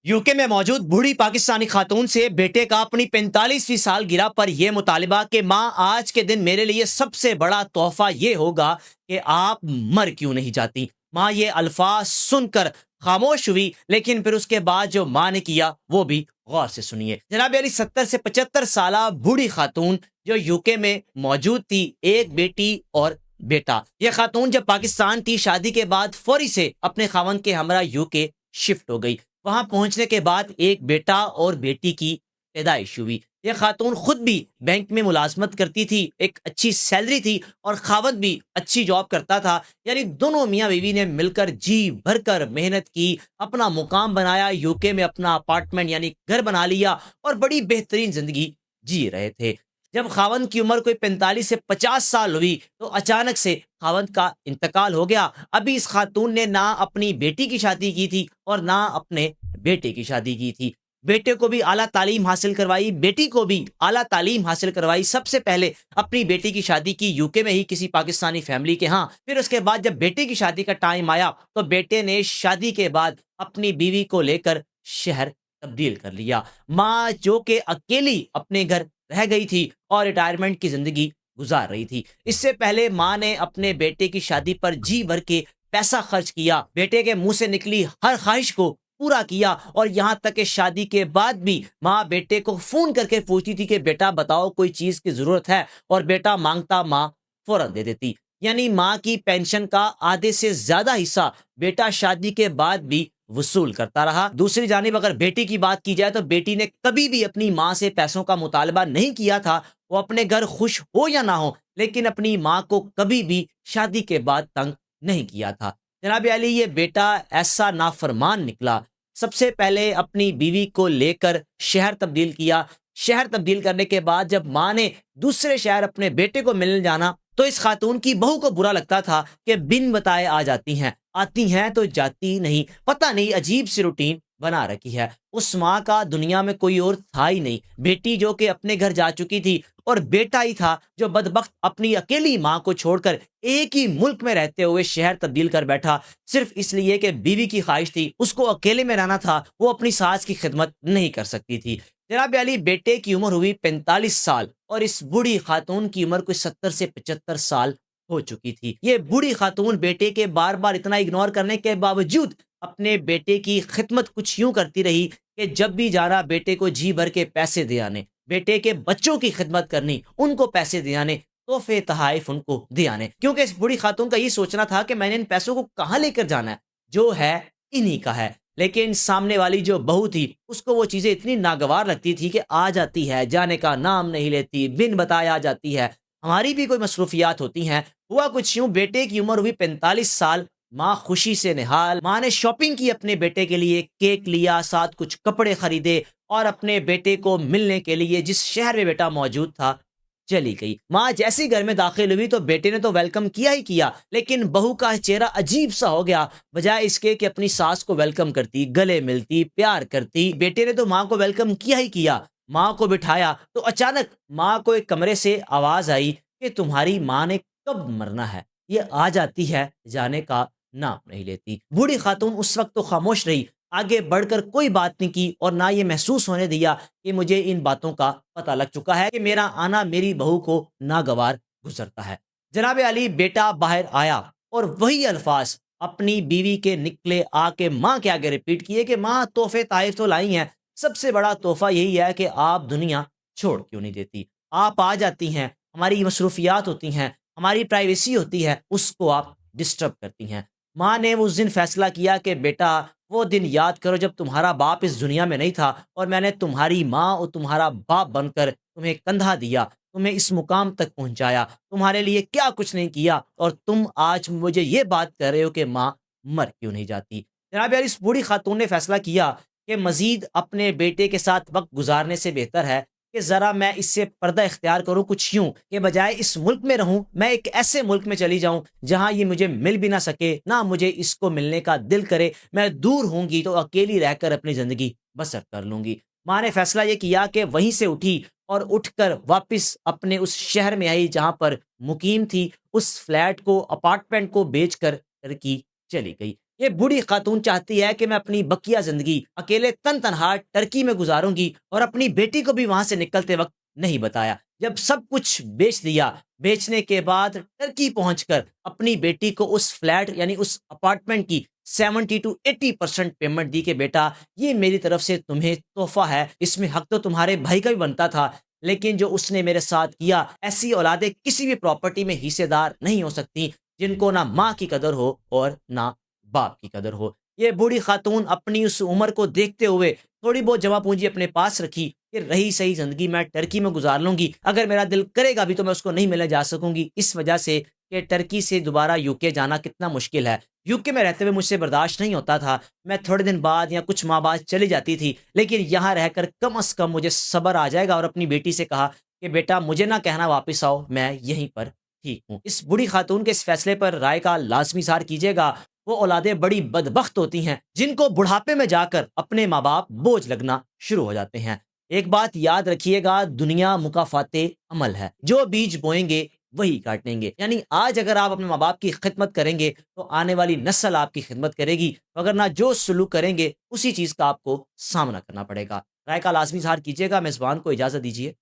UK में मौजूद बूढ़ी पाकिस्तानी खातून से बेटे का अपनी 45वीं सालगिरह पर यह मुतालिबा कि माँ आज के दिन मेरे लिए सबसे बड़ा तोहफा ये होगा कि आप मर क्यों नहीं जाती। माँ ये अल्फाज सुनकर खामोश हुई, लेकिन फिर उसके बाद जो माँ ने किया वो भी गौर से सुनिए। जनाब अली 70 से 75 साल बूढ़ी खातून जो यूके में मौजूद थी, एक बेटी और बेटा। यह खातून जब पाकिस्तान थी, शादी के बाद फौरी से अपने खावंद के हमरा यूके शिफ्ट हो गई। वहां पहुंचने के बाद एक बेटा और बेटी की पैदाइश हुई। यह खातून खुद भी बैंक में मुलाजमत करती थी, एक अच्छी सैलरी थी और खावत भी अच्छी जॉब करता था। यानी दोनों मियाँ बीवी ने मिलकर जी भरकर मेहनत की, अपना मुकाम बनाया, यूके में अपना अपार्टमेंट यानी घर बना लिया और बड़ी बेहतरीन जिंदगी जी रहे थे। जब खावंद की उम्र कोई 45 से 50 साल हुई तो अचानक से खावंद का इंतकाल हो गया। अभी इस खातून ने ना अपनी बेटी की शादी की थी और ना अपने बेटे की शादी की थी। बेटे को भी आला तालीम हासिल करवाई, बेटी को भी आला तालीम हासिल करवाई। सबसे पहले अपनी बेटी की शादी की यूके में ही किसी पाकिस्तानी फैमिली के यहाँ। फिर उसके बाद जब बेटे की शादी का टाइम आया तो बेटे ने शादी के बाद अपनी बीवी को लेकर शहर तब्दील कर लिया। माँ जो कि अकेली अपने घर रह गई थी और रिटायरमेंट की जिंदगी गुजार रही थी। इससे पहले माँ ने अपने बेटे की शादी पर जी भर के पैसा खर्च किया, बेटे के मुंह से निकली हर ख्वाहिश को पूरा किया और यहां तक कि शादी के बाद भी माँ बेटे को फोन करके पूछती थी कि बेटा बताओ कोई चीज की जरूरत है, और बेटा मांगता माँ फौरन दे देती। यानी माँ की पेंशन का आधे से ज्यादा हिस्सा बेटा शादी के बाद भी वसूल करता रहा। दूसरी जानिब अगर बेटी की बात की जाए तो बेटी ने कभी भी अपनी माँ से पैसों का मुतालबा नहीं किया था। वो अपने घर खुश हो या ना हो, लेकिन अपनी माँ को कभी भी शादी के बाद तंग नहीं किया था। जनाब अली ये बेटा ऐसा नाफरमान निकला। सबसे पहले अपनी बीवी को लेकर शहर तब्दील किया। शहर तब्दील करने के बाद जब माँ ने दूसरे शहर अपने बेटे को मिलने जाना तो इस खातून की बहू को बुरा लगता था कि बिन बताए आ जाती हैं, आती हैं तो जाती नहीं, पता नहीं अजीब सी रूटीन बना रखी है। उस माँ का दुनिया में कोई और था ही नहीं। बेटी जो कि अपने घर जा चुकी थी और बेटा ही था जो बदबख्त अपनी अकेली माँ को छोड़कर एक ही मुल्क में रहते हुए शहर तब्दील कर बैठा, सिर्फ इसलिए कि बीवी की ख्वाहिश थी, उसको अकेले में रहना था, वो अपनी सास की खिदमत नहीं कर सकती थी। जनाब अली बेटे की उम्र हुई 45 साल और इस बूढ़ी खातून की उम्र कोई 70 से 75 साल हो चुकी थी। ये बूढ़ी खातून बेटे के बार बार इतना इग्नोर करने के बावजूद अपने बेटे की खिदमत कुछ यूं करती रही कि जब भी जाना बेटे को जी भर के पैसे दे आने, बेटे के बच्चों की खिदमत करनी, उनको पैसे दे आने, तोहफे तहाइफ उनको दे आने, क्योंकि इस बूढ़ी खातून का ये सोचना था कि मैंने इन पैसों को कहाँ लेकर जाना है, जो है इन्हीं का है। लेकिन सामने वाली जो बहू थी उसको वो चीजें इतनी नागवार लगती थी कि आ जाती है, जाने का नाम नहीं लेती, बिन बताए आ जाती है। हमारी भी कोई मसरूफियात होती हैं। हुआ कुछ यूं, बेटे की उम्र हुई 45 साल। माँ खुशी से निहाल। माँ ने शॉपिंग की अपने बेटे के लिए, केक लिया, साथ कुछ कपड़े खरीदे और अपने बेटे को मिलने के लिए जिस शहर में बेटा मौजूद था चली गई। माँ जैसी घर में दाखिल हुई तो बेटे ने तो वेलकम किया ही किया, लेकिन बहू का चेहरा अजीब सा हो गया। बजाय इसके कि अपनी सास को वेलकम करती, गले मिलती, प्यार करती, बेटे ने तो माँ को वेलकम किया ही किया। माँ को बिठाया तो अचानक माँ को एक कमरे से आवाज आई कि तुम्हारी माँ ने कब मरना है, ये आ जाती है, जाने का नाम नहीं लेती। बूढ़ी खातून उस वक्त तो खामोश रही, आगे बढ़कर कोई बात नहीं की और ना ये महसूस होने दिया कि मुझे इन बातों का पता लग चुका है कि मेरा आना मेरी बहू को नागवार गुजरता है। जनाब अली बेटा बाहर आया और वही अल्फाज अपनी बीवी के निकले, आके माँ के आगे रिपीट किए कि माँ तोहफे ताइफ तो लाई हैं, सबसे बड़ा तोहफा यही है कि आप दुनिया छोड़ क्यों नहीं देती। आप आ जाती हैं, हमारी मसरूफियात होती हैं, हमारी प्राइवेसी होती है, उसको आप डिस्टर्ब करती हैं। माँ ने उस दिन फैसला किया कि बेटा वो दिन याद करो जब तुम्हारा बाप इस दुनिया में नहीं था और मैंने तुम्हारी माँ और तुम्हारा बाप बनकर तुम्हें कंधा दिया, तुम्हें इस मुकाम तक पहुंचाया, तुम्हारे लिए क्या कुछ नहीं किया, और तुम आज मुझे ये बात कर रहे हो कि माँ मर क्यों नहीं जाती। जनाब यार इस बूढ़ी खातून ने फैसला किया कि मजीद अपने बेटे के साथ वक्त गुजारने से बेहतर है कि ज़रा मैं इससे पर्दा इख्तियार करूँ, कुछ यूँ कि बजाय इस मुल्क में रहूँ मैं एक ऐसे मुल्क में चली जाऊँ जहाँ ये मुझे मिल भी ना सके, ना मुझे इसको मिलने का दिल करे। मैं दूर होंगी तो अकेली रहकर अपनी ज़िंदगी बसर कर लूँगी। माँ ने फैसला ये किया कि वहीं से उठी और उठकर वापस अपने उस शहर में आई जहाँ पर मुकीम थी। उस फ्लैट को, अपार्टमेंट को बेच कर की चली गई। یہ بوڑھی خاتون چاہتی ہے کہ میں اپنی بقیہ زندگی اکیلے تن تنہا ٹرکی میں گزاروں گی اور اپنی بیٹی کو بھی وہاں سے نکلتے وقت نہیں بتایا۔ جب سب کچھ بیچ دیا، بیچنے کے بعد ٹرکی پہنچ کر اپنی بیٹی کو اس فلیٹ یعنی اس اپارٹمنٹ کی 70 to 80% پیمنٹ دی کہ بیٹا یہ میری طرف سے تمہیں تحفہ ہے، اس میں حق تو تمہارے بھائی کا بھی بنتا تھا، لیکن جو اس نے میرے ساتھ کیا، ایسی اولادیں کسی بھی پراپرٹی میں حصے دار نہیں ہو سکتی جن کو نہ ماں کی قدر ہو اور نہ باپ کی قدر ہو۔ یہ بوڑھی خاتون اپنی اس عمر کو دیکھتے ہوئے تھوڑی بہت جمع پونجی اپنے پاس رکھی کہ رہی صحیح زندگی میں ٹرکی میں گزار لوں گی، اگر میرا دل کرے گا بھی تو میں اس کو نہیں ملنے جا سکوں گی، اس وجہ سے کہ ٹرکی سے دوبارہ یو کے جانا کتنا مشکل ہے۔ یو کے میں رہتے ہوئے مجھ سے برداشت نہیں ہوتا تھا، میں تھوڑے دن بعد یا کچھ ماہ بعد چلی جاتی تھی، لیکن یہاں رہ کر کم از کم مجھے صبر آ جائے گا، اور اپنی بیٹی سے کہا کہ بیٹا مجھے نہ کہنا واپس آؤ، میں یہیں پر ٹھیک ہوں۔ اس بوڑھی خاتون کے اس فیصلے پر رائے کا لازمی اظہار کیجیے گا۔ وہ اولادیں بڑی بدبخت ہوتی ہیں جن کو بڑھاپے میں جا کر اپنے ماں باپ بوجھ لگنا شروع ہو جاتے ہیں۔ ایک بات یاد رکھیے گا، دنیا مکافات عمل ہے، جو بیج بوئیں گے وہی کاٹیں گے، یعنی آج اگر آپ اپنے ماں باپ کی خدمت کریں گے تو آنے والی نسل آپ کی خدمت کرے گی، اگر نہ جو سلوک کریں گے اسی چیز کا آپ کو سامنا کرنا پڑے گا۔ رائے کا لازمی اظہار کیجیے گا، میزبان کو اجازت دیجیے۔